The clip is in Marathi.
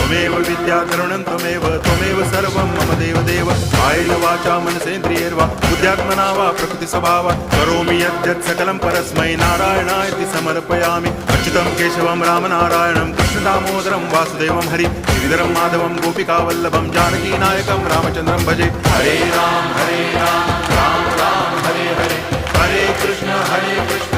त्वमेव विद्या तरुणं त्वमेव सर्वं मम देवदेव कायेन वाचा मनसेन्द्रियैर्वा बुद्ध्यात्मना वा प्रकृतिस्वभावात् करोमि यद्यत् सकलं परस्मै नारायणायति समर्पयामि अच्युतं केशवं रामनारायणं कृष्णदामोदरं वासुदेवं हरि गिरिधरं माधवं गोपिकावल्लभं जानकीनायकं रामचन्द्रं भजे हरे राम राम राम हरे हरे हरे कृष्ण